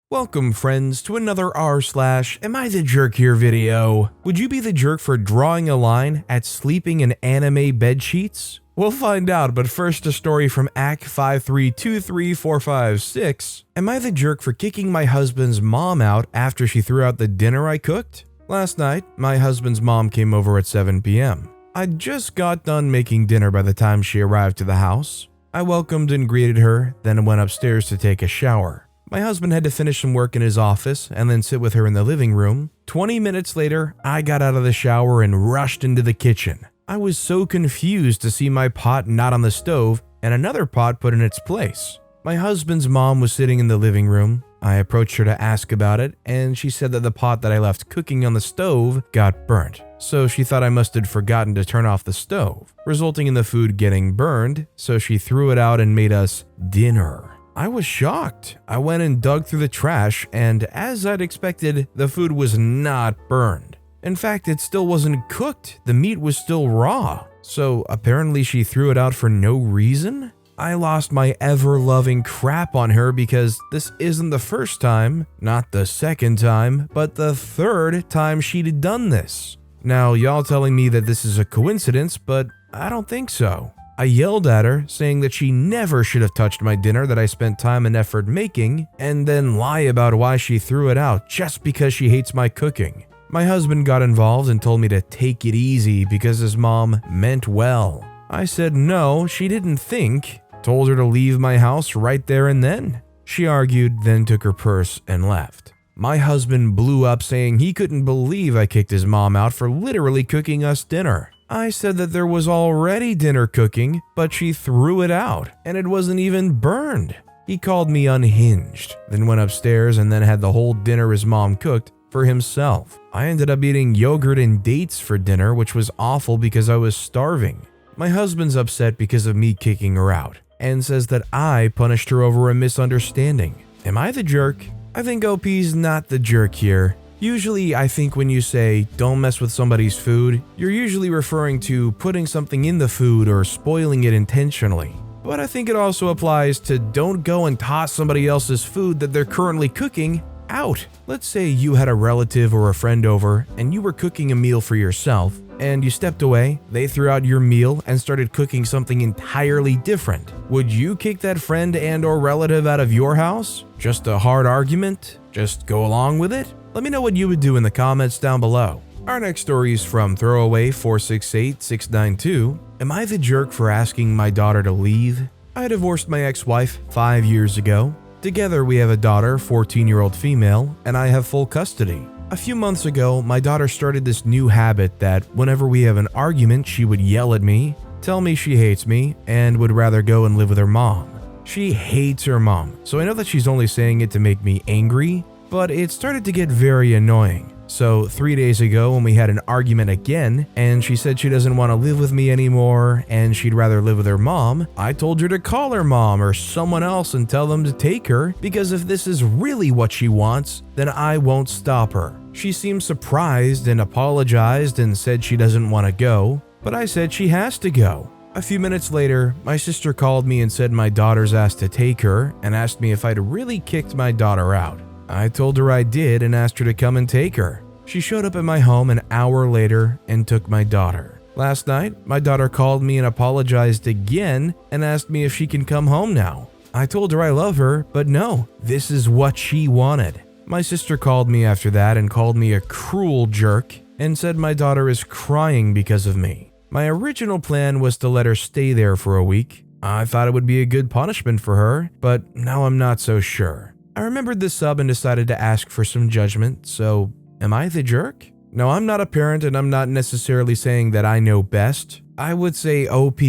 Welcome friends to another r/am I the jerk here video. Would you be the jerk for drawing a line at sleeping in anime bed sheets? We'll find out, but first a story from AC5323456. Am I the jerk for kicking my husband's mom out after she threw out the dinner I cooked? Last night, my husband's mom came over at 7 p.m. I just got done making dinner by the time she arrived to the house. I welcomed and greeted her, then went upstairs to take a shower. My husband had to finish some work in his office and then sit with her in the living room. 20 minutes later, I got out of the shower and rushed into the kitchen. I was so confused to see my pot not on the stove and another pot put in its place. My husband's mom was sitting in the living room. I approached her to ask about it, and she said that the pot that I left cooking on the stove got burnt. So she thought I must have forgotten to turn off the stove, resulting in the food getting burned, so she threw it out and made us dinner. I was shocked. I went and dug through the trash, and as I'd expected, the food was not burned. In fact, it still wasn't cooked. The meat was still raw. So apparently she threw it out for no reason? I lost my ever-loving crap on her because this isn't the first time, not the second time, but the third time she'd done this. Now, y'all telling me that this is a coincidence, but I don't think so. I yelled at her, saying that she never should have touched my dinner that I spent time and effort making, and then lie about why she threw it out just because she hates my cooking. My husband got involved and told me to take it easy because his mom meant well. I said no, she didn't think. Told her to leave my house right there and then. She argued, then took her purse and left. My husband blew up saying he couldn't believe I kicked his mom out for literally cooking us dinner. I said that there was already dinner cooking, but she threw it out, and it wasn't even burned. He called me unhinged, then went upstairs and then had the whole dinner his mom cooked for himself. I ended up eating yogurt and dates for dinner, which was awful because I was starving. My husband's upset because of me kicking her out, and says that I punished her over a misunderstanding. Am I the jerk? I think OP's not the jerk here. Usually, I think when you say, don't mess with somebody's food, you're usually referring to putting something in the food or spoiling it intentionally. But I think it also applies to don't go and toss somebody else's food that they're currently cooking out. Let's say you had a relative or a friend over and you were cooking a meal for yourself, and you stepped away, they threw out your meal and started cooking something entirely different. Would you kick that friend and or relative out of your house? Just a hard argument? Just go along with it? Let me know what you would do in the comments down below. Our next story is from Throwaway468692. Am I the jerk for asking my daughter to leave? I divorced my ex-wife 5 years ago. Together we have a daughter, 14-year-old female, and I have full custody. A few months ago, my daughter started this new habit that whenever we have an argument, she would yell at me, tell me she hates me, and would rather go and live with her mom. She hates her mom, so I know that she's only saying it to make me angry, but it started to get very annoying. So 3 days ago when we had an argument again and she said she doesn't want to live with me anymore and she'd rather live with her mom, I told her to call her mom or someone else and tell them to take her, because if this is really what she wants, then I won't stop her. She seemed surprised and apologized and said she doesn't want to go, but I said she has to go. A few minutes later, my sister called me and said my daughter's asked to take her and asked me if I'd really kicked my daughter out. I told her I did and asked her to come and take her. She showed up at my home an hour later and took my daughter. Last night, my daughter called me and apologized again and asked me if she can come home now. I told her I love her, but no, this is what she wanted. My sister called me after that and called me a cruel jerk and said my daughter is crying because of me. My original plan was to let her stay there for a week. I thought it would be a good punishment for her, but now I'm not so sure. I remembered this sub and decided to ask for some judgment, so am I the jerk? No, I'm not a parent and I'm not necessarily saying that I know best. I would say OP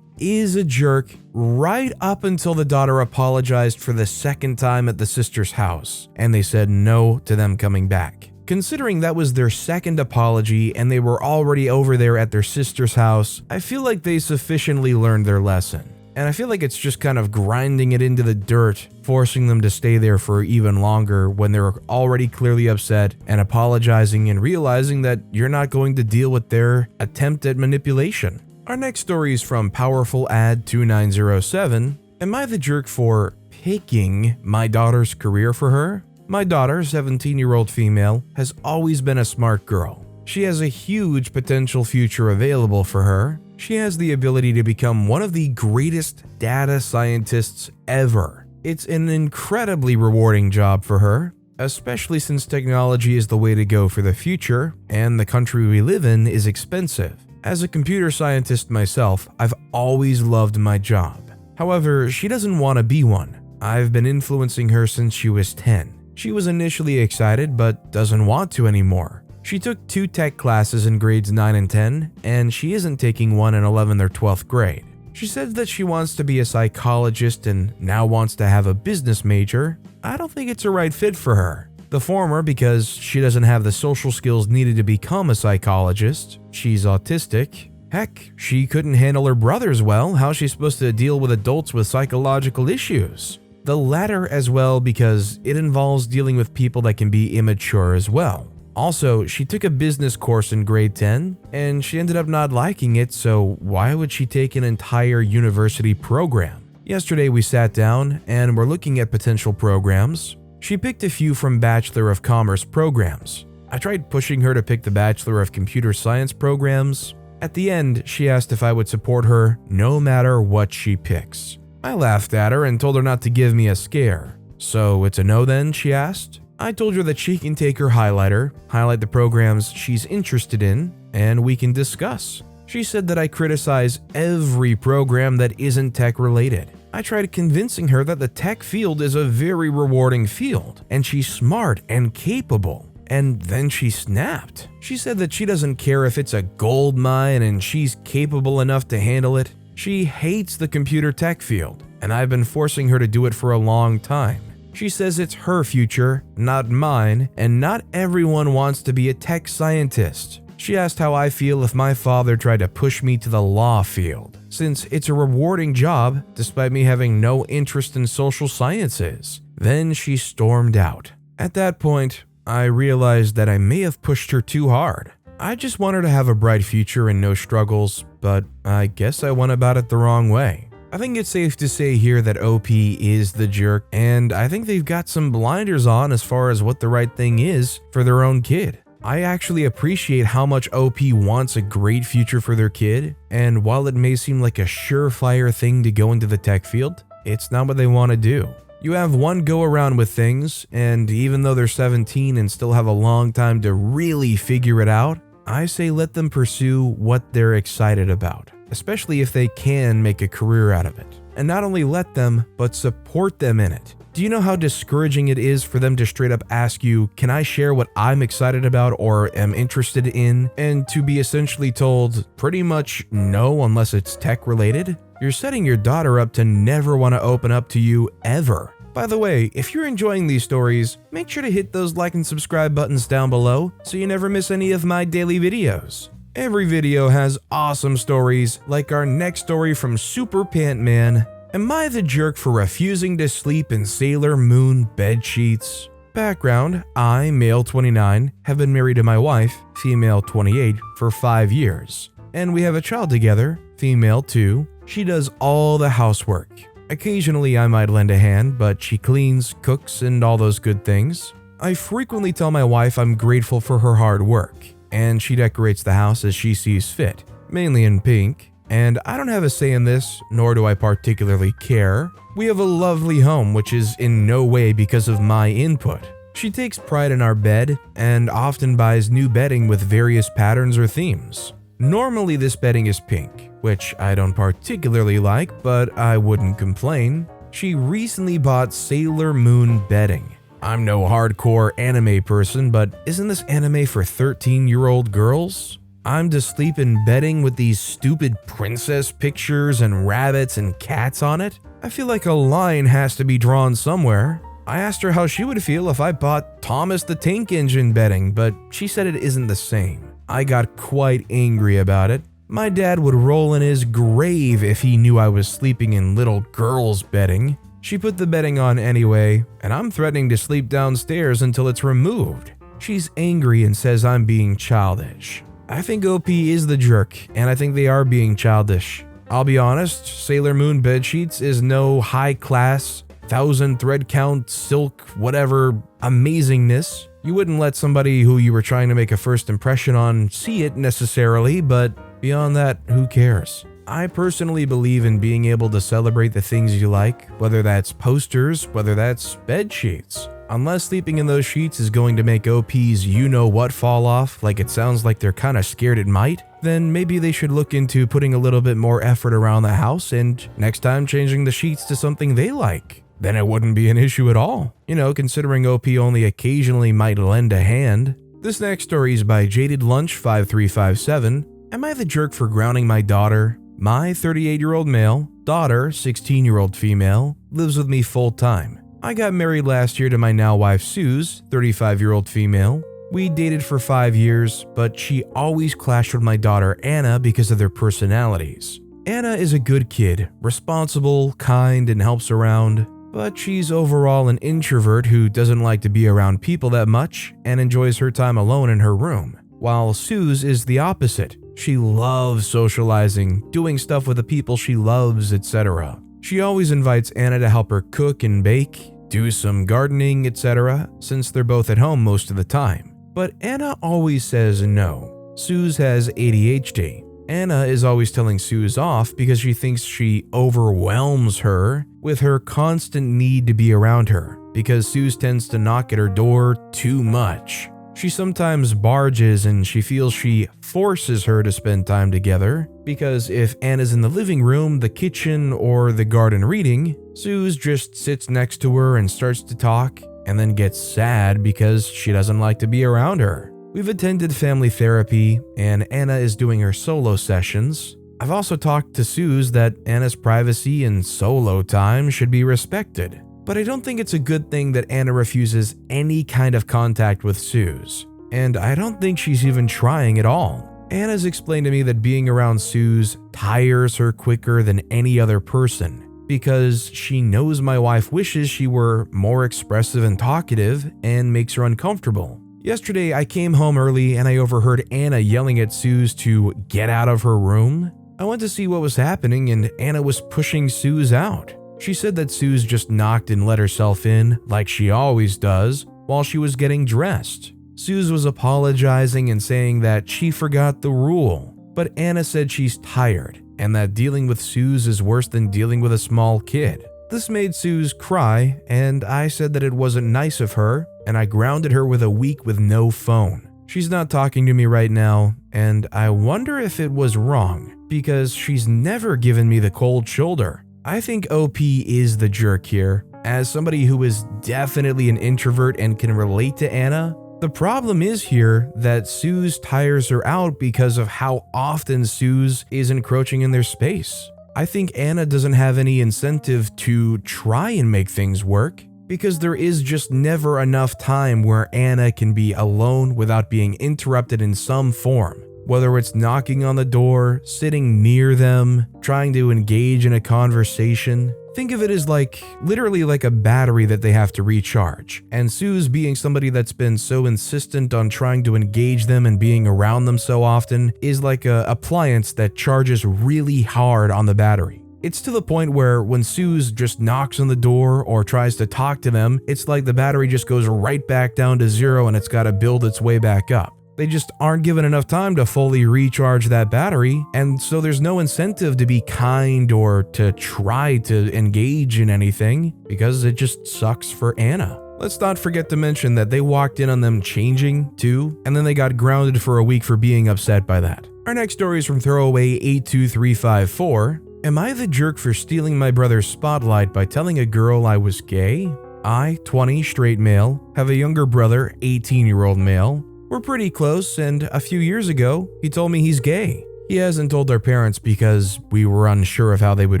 is a jerk right up until the daughter apologized for the second time at the sister's house and they said no to them coming back. Considering that was their second apology and they were already over there at their sister's house, I feel like they sufficiently learned their lesson. And I feel like it's just kind of grinding it into the dirt, forcing them to stay there for even longer when they're already clearly upset and apologizing and realizing that you're not going to deal with their attempt at manipulation. Our next story is from Powerful Ad 2907. Am I the jerk for picking my daughter's career for her? My daughter, 17-year-old female, has always been a smart girl. She has a huge potential future available for her. She has the ability to become one of the greatest data scientists ever. It's an incredibly rewarding job for her, especially since technology is the way to go for the future, and the country we live in is expensive. As a computer scientist myself, I've always loved my job. However, she doesn't want to be one. I've been influencing her since she was 10. She was initially excited, but doesn't want to anymore. She took 2 tech classes in grades 9 and 10, and she isn't taking one in 11th or 12th grade. She says that she wants to be a psychologist and now wants to have a business major. I don't think it's a right fit for her. The former because she doesn't have the social skills needed to become a psychologist. She's autistic. Heck, she couldn't handle her brothers well. How's she supposed to deal with adults with psychological issues? The latter as well because it involves dealing with people that can be immature as well. Also, she took a business course in grade 10 and she ended up not liking it, so why would she take an entire university program? Yesterday we sat down and were looking at potential programs. She picked a few from Bachelor of Commerce programs. I tried pushing her to pick the Bachelor of Computer Science programs. At the end, she asked if I would support her no matter what she picks. I laughed at her and told her not to give me a scare. So it's a no then, she asked. I told her that she can take her highlighter, highlight the programs she's interested in, and we can discuss. She said that I criticize every program that isn't tech related. I tried convincing her that the tech field is a very rewarding field, and she's smart and capable. And then she snapped. She said that she doesn't care if it's a gold mine and she's capable enough to handle it. She hates the computer tech field, and I've been forcing her to do it for a long time. She says it's her future, not mine, and not everyone wants to be a tech scientist. She asked how I feel if my father tried to push me to the law field, since it's a rewarding job despite me having no interest in social sciences. Then she stormed out. At that point, I realized that I may have pushed her too hard. I just want her to have a bright future and no struggles, but I guess I went about it the wrong way. I think it's safe to say here that OP is the jerk, and I think they've got some blinders on as far as what the right thing is for their own kid. I actually appreciate how much OP wants a great future for their kid, and while it may seem like a surefire thing to go into the tech field, it's not what they want to do. You have one go around with things, and even though they're 17 and still have a long time to really figure it out, I say let them pursue what they're excited about, especially if they can make a career out of it. And not only let them, but support them in it. Do you know how discouraging it is for them to straight up ask you, can I share what I'm excited about or am interested in? And to be essentially told pretty much no unless it's tech related? You're setting your daughter up to never want to open up to you ever. By the way, if you're enjoying these stories, make sure to hit those like and subscribe buttons down below so you never miss any of my daily videos. Every video has awesome stories, like our next story from Super Pant Man. Am I the jerk for refusing to sleep in Sailor Moon bed sheets? Background: I, male 29, have been married to my wife, female 28, for 5 years. And we have a child together, female 2. She does all the housework. Occasionally I might lend a hand, but she cleans, cooks, and all those good things. I frequently tell my wife I'm grateful for her hard work, and she decorates the house as she sees fit, mainly in pink. And I don't have a say in this, nor do I particularly care. We have a lovely home, which is in no way because of my input. She takes pride in our bed, and often buys new bedding with various patterns or themes. Normally this bedding is pink, which I don't particularly like, but I wouldn't complain. She recently bought Sailor Moon bedding. I'm no hardcore anime person, but isn't this anime for 13-year-old girls? I'm to sleep in bedding with these stupid princess pictures and rabbits and cats on it? I feel like a line has to be drawn somewhere. I asked her how she would feel if I bought Thomas the Tank Engine bedding, but she said it isn't the same. I got quite angry about it. My dad would roll in his grave if he knew I was sleeping in little girls' bedding. She put the bedding on anyway, and I'm threatening to sleep downstairs until it's removed. She's angry and says I'm being childish. I think OP is the jerk, and I think they are being childish. I'll be honest, Sailor Moon bedsheets is no high-class, 1,000 thread count, silk, whatever amazingness. You wouldn't let somebody who you were trying to make a first impression on see it necessarily, but beyond that, who cares? I personally believe in being able to celebrate the things you like, whether that's posters, whether that's bed sheets. Unless sleeping in those sheets is going to make OP's you-know-what fall off, like it sounds like they're kinda scared it might, then maybe they should look into putting a little bit more effort around the house and next time changing the sheets to something they like. Then it wouldn't be an issue at all. Considering OP only occasionally might lend a hand. This next story is by Jaded Lunch 5357. Am I the jerk for grounding my daughter? My 38-year-old male, daughter, 16-year-old female, lives with me full-time. I got married last year to my now wife Suze, 35-year-old female. We dated for 5 years, but she always clashed with my daughter Anna because of their personalities. Anna is a good kid, responsible, kind, and helps around, but she's overall an introvert who doesn't like to be around people that much and enjoys her time alone in her room, while Suze is the opposite. She loves socializing, doing stuff with the people she loves, etc. She always invites Anna to help her cook and bake, do some gardening, etc., since they're both at home most of the time. But Anna always says no. Suze has ADHD. Anna is always telling Suze off because she thinks she overwhelms her with her constant need to be around her, because Suze tends to knock at her door too much. She sometimes barges and she feels she forces her to spend time together, because if Anna's in the living room, the kitchen, or the garden reading, Suze just sits next to her and starts to talk, and then gets sad because she doesn't like to be around her. We've attended family therapy, and Anna is doing her solo sessions. I've also talked to Suze that Anna's privacy and solo time should be respected, but I don't think it's a good thing that Anna refuses any kind of contact with Suze, and I don't think she's even trying at all. Anna's explained to me that being around Suze tires her quicker than any other person, because she knows my wife wishes she were more expressive and talkative and makes her uncomfortable. Yesterday, I came home early and I overheard Anna yelling at Suze to get out of her room. I went to see what was happening and Anna was pushing Suze out. She said that Suze just knocked and let herself in, like she always does, while she was getting dressed. Suze was apologizing and saying that she forgot the rule, but Anna said she's tired and that dealing with Suze is worse than dealing with a small kid. This made Suze cry, and I said that it wasn't nice of her, and I grounded her with a week with no phone. She's not talking to me right now, and I wonder if it was wrong, because she's never given me the cold shoulder. I think OP is the jerk here. As somebody who is definitely an introvert and can relate to Anna, the problem is here that Suze tires her out because of how often Suze is encroaching in their space. I think Anna doesn't have any incentive to try and make things work, because there is just never enough time where Anna can be alone without being interrupted in some form. Whether it's knocking on the door, sitting near them, trying to engage in a conversation. Think of it as literally like a battery that they have to recharge. And Suze, being somebody that's been so insistent on trying to engage them and being around them so often, is like a appliance that charges really hard on the battery. It's to the point where when Suze just knocks on the door or tries to talk to them, it's like the battery just goes right back down to zero and it's got to build its way back up. They just aren't given enough time to fully recharge that battery, and so there's no incentive to be kind or to try to engage in anything, because it just sucks for Anna. Let's not forget to mention that they walked in on them changing too, and then they got grounded for a week for being upset by that. Our next story is from Throwaway 82354. Am I the jerk for stealing my brother's spotlight by telling a girl I was gay? I, 20, straight male, have a younger brother, 18-year-old male. We're pretty close, and a few years ago, he told me he's gay. He hasn't told our parents because we were unsure of how they would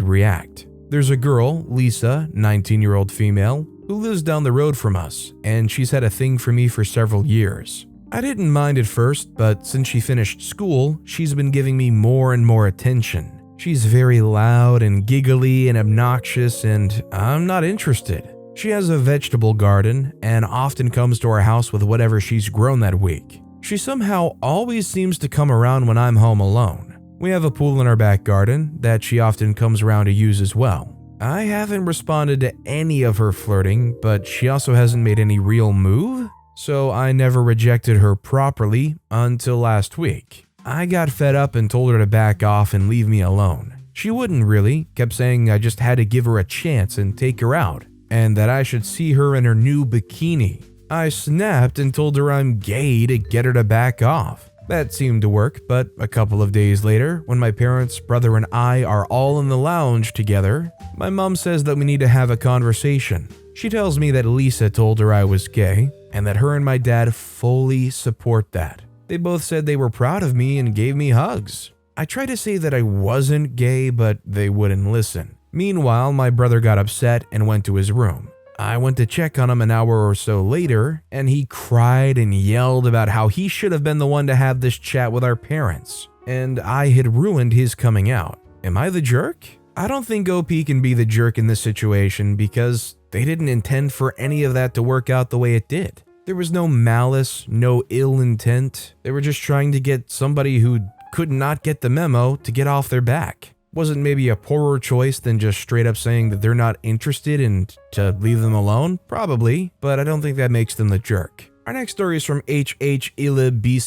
react. There's a girl, Lisa, 19-year-old female, who lives down the road from us, and she's had a thing for me for several years. I didn't mind at first, but since she finished school, she's been giving me more and more attention. She's very loud and giggly and obnoxious, and I'm not interested. She has a vegetable garden and often comes to our house with whatever she's grown that week. She somehow always seems to come around when I'm home alone. We have a pool in our back garden that she often comes around to use as well. I haven't responded to any of her flirting, but she also hasn't made any real move, so I never rejected her properly until last week. I got fed up and told her to back off and leave me alone. She wouldn't really, kept saying I just had to give her a chance and take her out, and that I should see her in her new bikini. I snapped and told her I'm gay to get her to back off. That seemed to work, but a couple of days later, when my parents, brother, and I are all in the lounge together, my mom says that we need to have a conversation. She tells me that Lisa told her I was gay, and that her and my dad fully support that. They both said they were proud of me and gave me hugs. I tried to say that I wasn't gay, but they wouldn't listen. Meanwhile, my brother got upset and went to his room. I went to check on him an hour or so later, and he cried and yelled about how he should have been the one to have this chat with our parents, and I had ruined his coming out. Am I the jerk? I don't think OP can be the jerk in this situation because they didn't intend for any of that to work out the way it did. There was no malice, no ill intent. They were just trying to get somebody who could not get the memo to get off their back. Wasn't maybe a poorer choice than just straight up saying that they're not interested and to leave them alone? Probably, but I don't think that makes them the jerk. Our next story is from HHILIBCNE.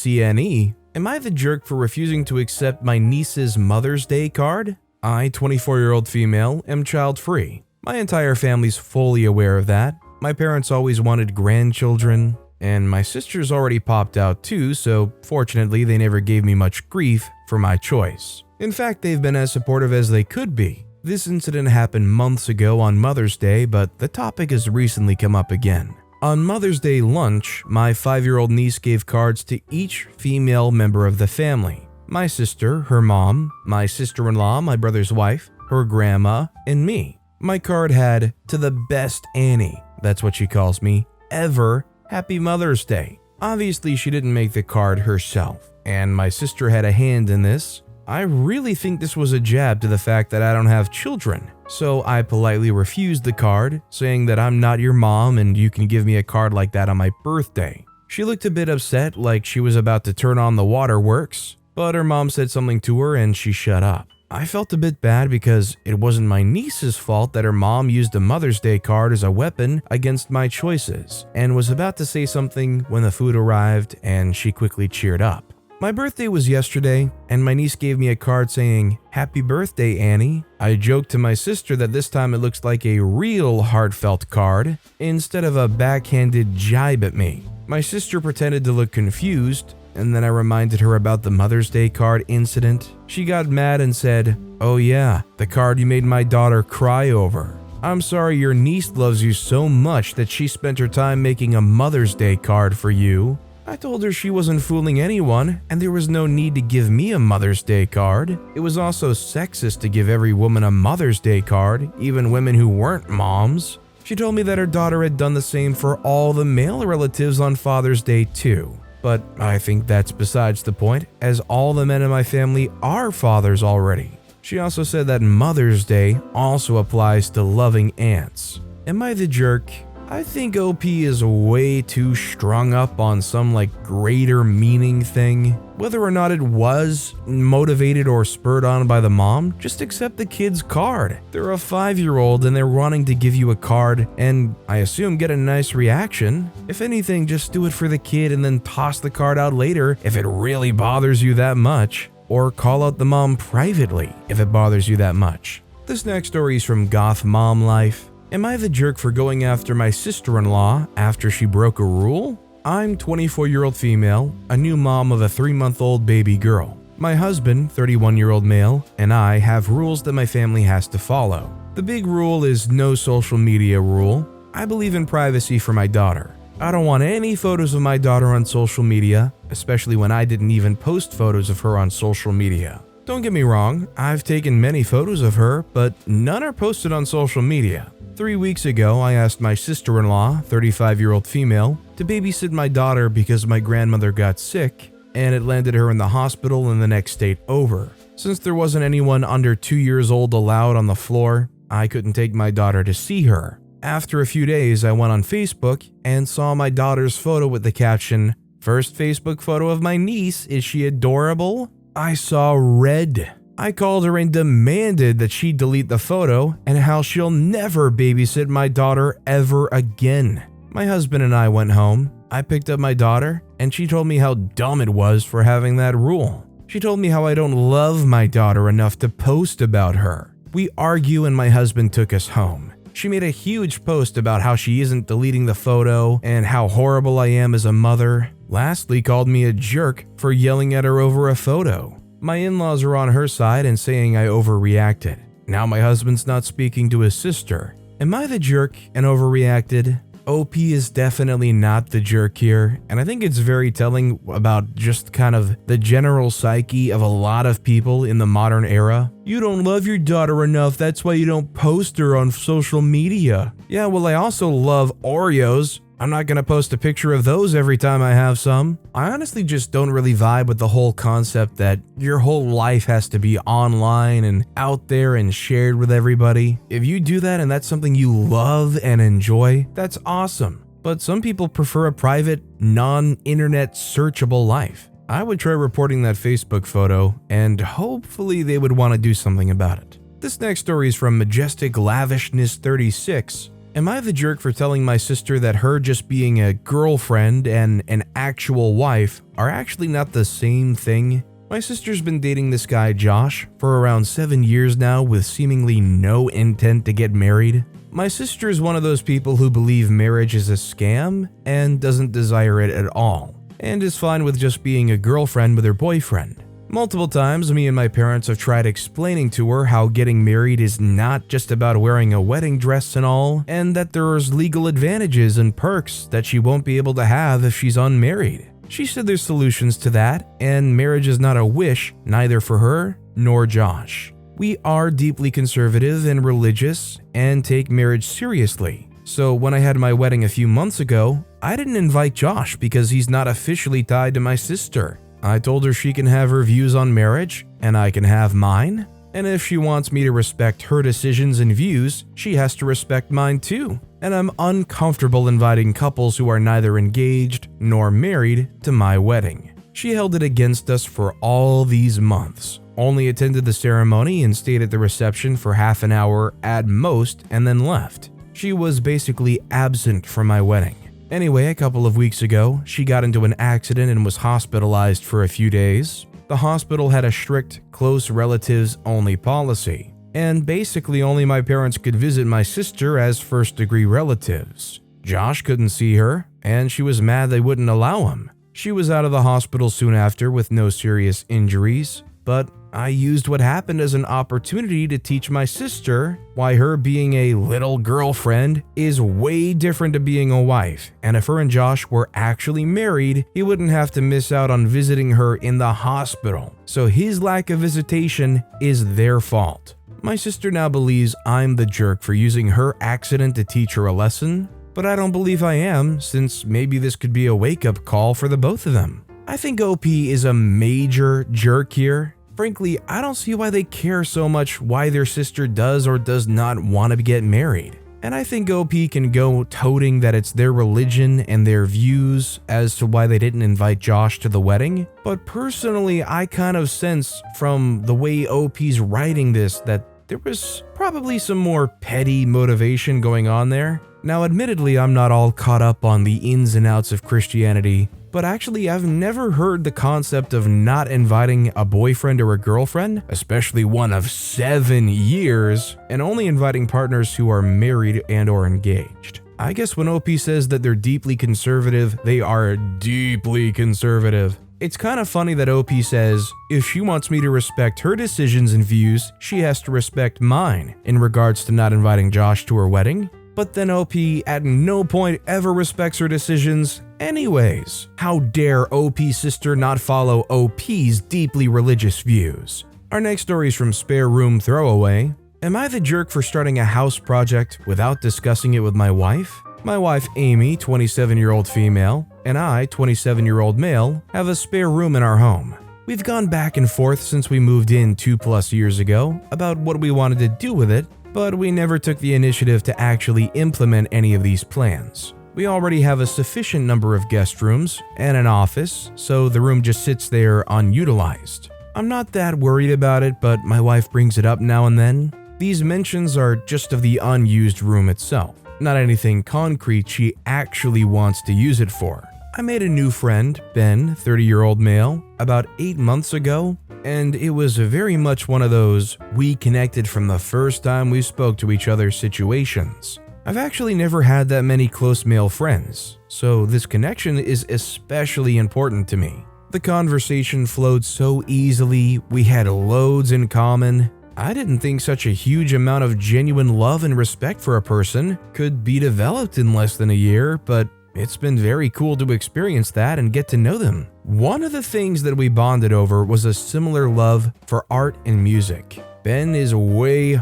Am I the jerk for refusing to accept my niece's Mother's Day card? I, 24-year-old female, am child-free. My entire family's fully aware of that. My parents always wanted grandchildren, and my sisters already popped out too, so fortunately they never gave me much grief for my choice. In fact, they've been as supportive as they could be. This incident happened months ago on Mother's Day, but the topic has recently come up again. On Mother's Day lunch, my 5-year-old niece gave cards to each female member of the family. My sister, her mom, my sister-in-law, my brother's wife, her grandma, and me. My card had, "To the best Annie," that's what she calls me, "ever, Happy Mother's Day." Obviously, she didn't make the card herself, and my sister had a hand in this. I really think this was a jab to the fact that I don't have children, so I politely refused the card, saying that I'm not your mom and you can give me a card like that on my birthday. She looked a bit upset, like she was about to turn on the waterworks, but her mom said something to her and she shut up. I felt a bit bad because it wasn't my niece's fault that her mom used a Mother's Day card as a weapon against my choices, and was about to say something when the food arrived and she quickly cheered up. My birthday was yesterday, and my niece gave me a card saying, "Happy birthday, Annie." I joked to my sister that this time it looks like a real heartfelt card, instead of a backhanded jibe at me. My sister pretended to look confused, and then I reminded her about the Mother's Day card incident. She got mad and said, "Oh yeah, the card you made my daughter cry over. I'm sorry your niece loves you so much that she spent her time making a Mother's Day card for you." I told her she wasn't fooling anyone, and there was no need to give me a Mother's Day card. It was also sexist to give every woman a Mother's Day card, even women who weren't moms. She told me that her daughter had done the same for all the male relatives on Father's Day too. But I think that's besides the point, as all the men in my family are fathers already. She also said that Mother's Day also applies to loving aunts. Am I the jerk? I think OP is way too strung up on some greater meaning thing. Whether or not it was motivated or spurred on by the mom, just accept the kid's card. They're a 5-year-old and they're wanting to give you a card and I assume get a nice reaction. If anything, just do it for the kid and then toss the card out later if it really bothers you that much. Or call out the mom privately if it bothers you that much. This next story is from Goth Mom Life. Am I the jerk for going after my sister-in-law after she broke a rule? I'm 24-year-old female, a new mom of a 3-month-old baby girl. My husband, 31-year-old male, and I have rules that my family has to follow. The big rule is no social media rule. I believe in privacy for my daughter. I don't want any photos of my daughter on social media, especially when I didn't even post photos of her on social media. Don't get me wrong, I've taken many photos of her, but none are posted on social media. 3 weeks ago, I asked my sister-in-law, 35-year-old female, to babysit my daughter because my grandmother got sick, and it landed her in the hospital in the next state over. Since there wasn't anyone under 2 years old allowed on the floor, I couldn't take my daughter to see her. After a few days, I went on Facebook and saw my daughter's photo with the caption, "First Facebook photo of my niece, is she adorable?" I saw red. I called her and demanded that she delete the photo and how she'll never babysit my daughter ever again. My husband and I went home. I picked up my daughter and she told me how dumb it was for having that rule. She told me how I don't love my daughter enough to post about her. We argue and my husband took us home. She made a huge post about how she isn't deleting the photo and how horrible I am as a mother. Lastly, called me a jerk for yelling at her over a photo. My in-laws are on her side and saying I overreacted. Now my husband's not speaking to his sister. Am I the jerk and overreacted? OP is definitely not the jerk here, and I think it's very telling about just kind of the general psyche of a lot of people in the modern era. You don't love your daughter enough, that's why you don't post her on social media. Yeah, well, I also love Oreos. I'm not gonna post a picture of those every time I have some. I honestly just don't really vibe with the whole concept that your whole life has to be online and out there and shared with everybody. If you do that and that's something you love and enjoy, that's awesome. But some people prefer a private, non-internet searchable life. I would try reporting that Facebook photo and hopefully they would want to do something about it. This next story is from Majestic Lavishness 36. Am I the jerk for telling my sister that her just being a girlfriend and an actual wife are actually not the same thing? My sister's been dating this guy Josh for around 7 years now with seemingly no intent to get married. My sister is one of those people who believe marriage is a scam and doesn't desire it at all, and is fine with just being a girlfriend with her boyfriend. Multiple times, me and my parents have tried explaining to her how getting married is not just about wearing a wedding dress and all, and that there's legal advantages and perks that she won't be able to have if she's unmarried. She said there's solutions to that, and marriage is not a wish, neither for her nor Josh. We are deeply conservative and religious and take marriage seriously. So when I had my wedding a few months ago, I didn't invite Josh because he's not officially tied to my sister. I told her she can have her views on marriage, and I can have mine. And if she wants me to respect her decisions and views, she has to respect mine too. And I'm uncomfortable inviting couples who are neither engaged nor married to my wedding. She held it against us for all these months, only attended the ceremony and stayed at the reception for half an hour at most and then left. She was basically absent from my wedding. Anyway, a couple of weeks ago, she got into an accident and was hospitalized for a few days. The hospital had a strict, close relatives only policy, and basically only my parents could visit my sister as first-degree relatives. Josh couldn't see her, and she was mad they wouldn't allow him. She was out of the hospital soon after with no serious injuries, but I used what happened as an opportunity to teach my sister why her being a little girlfriend is way different to being a wife, and if her and Josh were actually married, he wouldn't have to miss out on visiting her in the hospital. So his lack of visitation is their fault. My sister now believes I'm the jerk for using her accident to teach her a lesson, but I don't believe I am, since maybe this could be a wake-up call for the both of them. I think OP is a major jerk here. Frankly, I don't see why they care so much why their sister does or does not want to get married. And I think OP can go toting that it's their religion and their views as to why they didn't invite Josh to the wedding. But personally, I kind of sense from the way OP's writing this that there was probably some more petty motivation going on there. Now, admittedly, I'm not all caught up on the ins and outs of Christianity, but actually I've never heard the concept of not inviting a boyfriend or a girlfriend, especially one of 7 years, and only inviting partners who are married and or engaged. I guess when OP says that they're deeply conservative, they are deeply conservative. It's kind of funny that OP says, if she wants me to respect her decisions and views, she has to respect mine in regards to not inviting Josh to her wedding. But then OP at no point ever respects her decisions anyways. How dare OP's sister not follow OP's deeply religious views? Our next story is from Spare Room Throwaway. Am I the jerk for starting a house project without discussing it with my wife? My wife Amy, 27-year-old female, and I, 27-year-old male, have a spare room in our home. We've gone back and forth since we moved in 2+ years ago about what we wanted to do with it, but we never took the initiative to actually implement any of these plans. We already have a sufficient number of guest rooms and an office, so the room just sits there unutilized. I'm not that worried about it, but my wife brings it up now and then. These mentions are just of the unused room itself, not anything concrete she actually wants to use it for. I made a new friend, Ben, 30-year-old male, about 8 months ago, and it was very much one of those we connected from the first time we spoke to each other situations. I've actually never had that many close male friends, so this connection is especially important to me. The conversation flowed so easily, we had loads in common. I didn't think such a huge amount of genuine love and respect for a person could be developed in less than a year, but it's been very cool to experience that and get to know them. One of the things that we bonded over was a similar love for art and music. Ben is way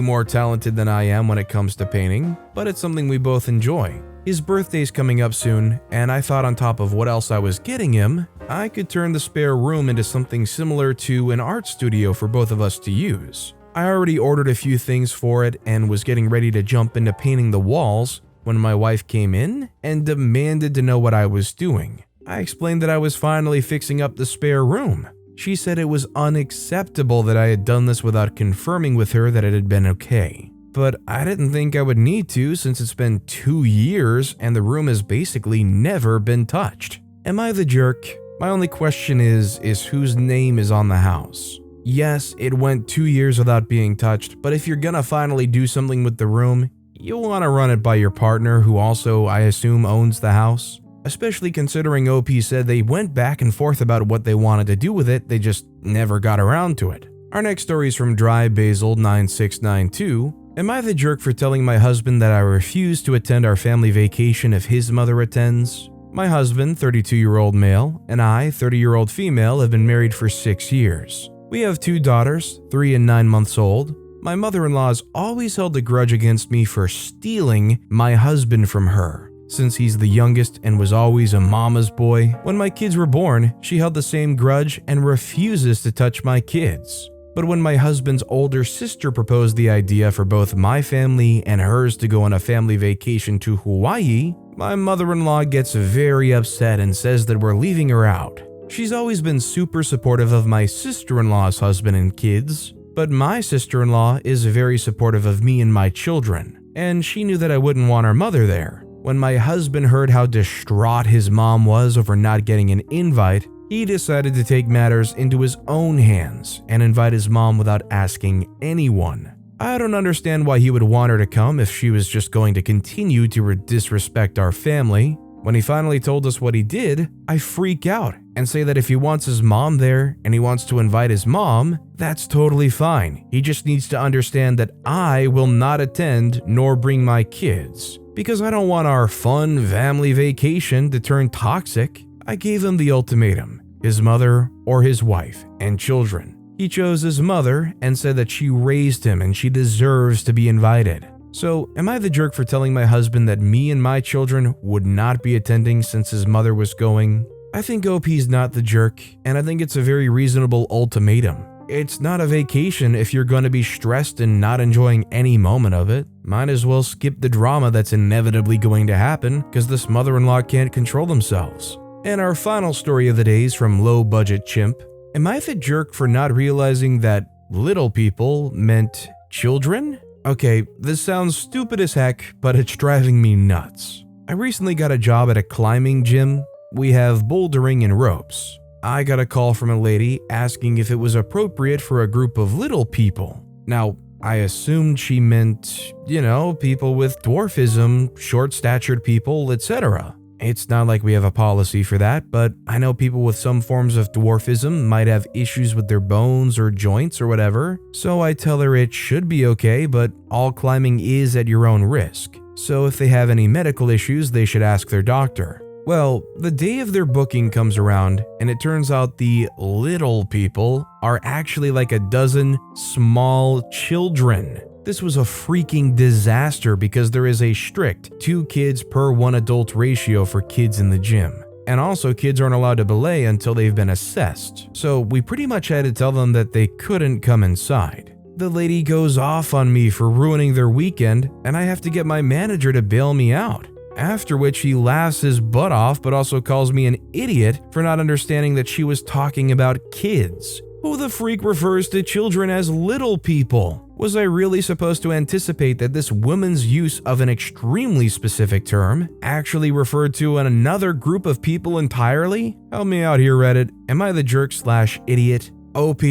more talented than I am when it comes to painting, but it's something we both enjoy. His birthday's coming up soon, and I thought on top of what else I was getting him, I could turn the spare room into something similar to an art studio for both of us to use. I already ordered a few things for it and was getting ready to jump into painting the walls when my wife came in and demanded to know what I was doing. I explained that I was finally fixing up the spare room. She said it was unacceptable that I had done this without confirming with her that it had been okay. But I didn't think I would need to since it's been 2 years and the room has basically never been touched. Am I the jerk? My only question is whose name is on the house? Yes, it went 2 years without being touched, but if you're gonna finally do something with the room, you'll want to run it by your partner who also, I assume, owns the house. Especially considering OP said they went back and forth about what they wanted to do with it, they just never got around to it. Our next story is from Dry Basil 9692. Am I the jerk for telling my husband that I refuse to attend our family vacation if his mother attends? My husband, 32-year-old male, and I, 30-year-old female, have been married for 6 years. We have 2 daughters, 3 and 9 months old. My mother-in-law has always held a grudge against me for stealing my husband from her. Since he's the youngest and was always a mama's boy, when my kids were born, she held the same grudge and refuses to touch my kids. But when my husband's older sister proposed the idea for both my family and hers to go on a family vacation to Hawaii, my mother-in-law gets very upset and says that we're leaving her out. She's always been super supportive of my sister-in-law's husband and kids, but my sister-in-law is very supportive of me and my children, and she knew that I wouldn't want our mother there. When my husband heard how distraught his mom was over not getting an invite, he decided to take matters into his own hands and invite his mom without asking anyone. I don't understand why he would want her to come if she was just going to continue to disrespect our family. When he finally told us what he did, I freak out and say that if he wants his mom there and he wants to invite his mom, that's totally fine. He just needs to understand that I will not attend nor bring my kids, because I don't want our fun family vacation to turn toxic. I gave him the ultimatum, his mother or his wife and children. He chose his mother and said that she raised him and she deserves to be invited. So, am I the jerk for telling my husband that me and my children would not be attending since his mother was going? I think OP's not the jerk, and I think it's a very reasonable ultimatum. It's not a vacation if you're going to be stressed and not enjoying any moment of it. Might as well skip the drama that's inevitably going to happen because this mother-in-law can't control themselves. And our final story of the day is from Low Budget Chimp. Am I the jerk for not realizing that little people meant children? Okay, this sounds stupid as heck, but it's driving me nuts. I recently got a job at a climbing gym. We have bouldering and ropes. I got a call from a lady asking if it was appropriate for a group of little people. Now, I assumed she meant, people with dwarfism, short-statured people, etc. It's not like we have a policy for that, but I know people with some forms of dwarfism might have issues with their bones or joints or whatever, so I tell her it should be okay, but all climbing is at your own risk. So if they have any medical issues, they should ask their doctor. Well, the day of their booking comes around, and it turns out the little people are actually like a dozen small children. This was a freaking disaster because there is a strict 2 kids per 1 adult ratio for kids in the gym. And also, kids aren't allowed to belay until they've been assessed. So we pretty much had to tell them that they couldn't come inside. The lady goes off on me for ruining their weekend, and I have to get my manager to bail me out. after which he laughs his butt off but also calls me an idiot for not understanding that she was talking about kids. Who the freak refers to children as little people? Was I really supposed to anticipate that this woman's use of an extremely specific term actually referred to another group of people entirely? Help me out here, Reddit. Am I the jerk/idiot? OP,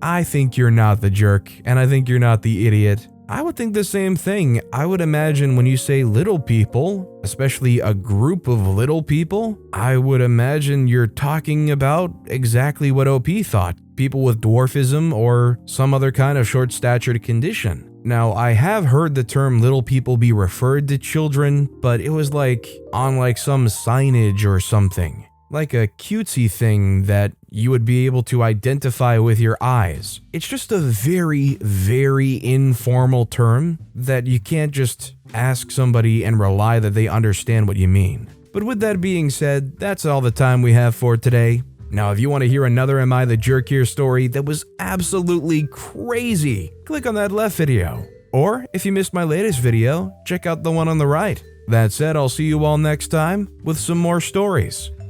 I think you're not the jerk, and I think you're not the idiot. I would think the same thing. I would imagine when you say little people, especially a group of little people, I would imagine you're talking about exactly what OP thought. People with dwarfism or some other kind of short-statured condition. Now, I have heard the term little people be referred to children, but it was like on some signage or something. Like a cutesy thing that you would be able to identify with your eyes. It's just a very, very informal term that you can't just ask somebody and rely that they understand what you mean. But with that being said, that's all the time we have for today. Now, if you want to hear another Am I the Jerk Here story that was absolutely crazy, click on that left video. Or if you missed my latest video, check out the one on the right. That said, I'll see you all next time with some more stories.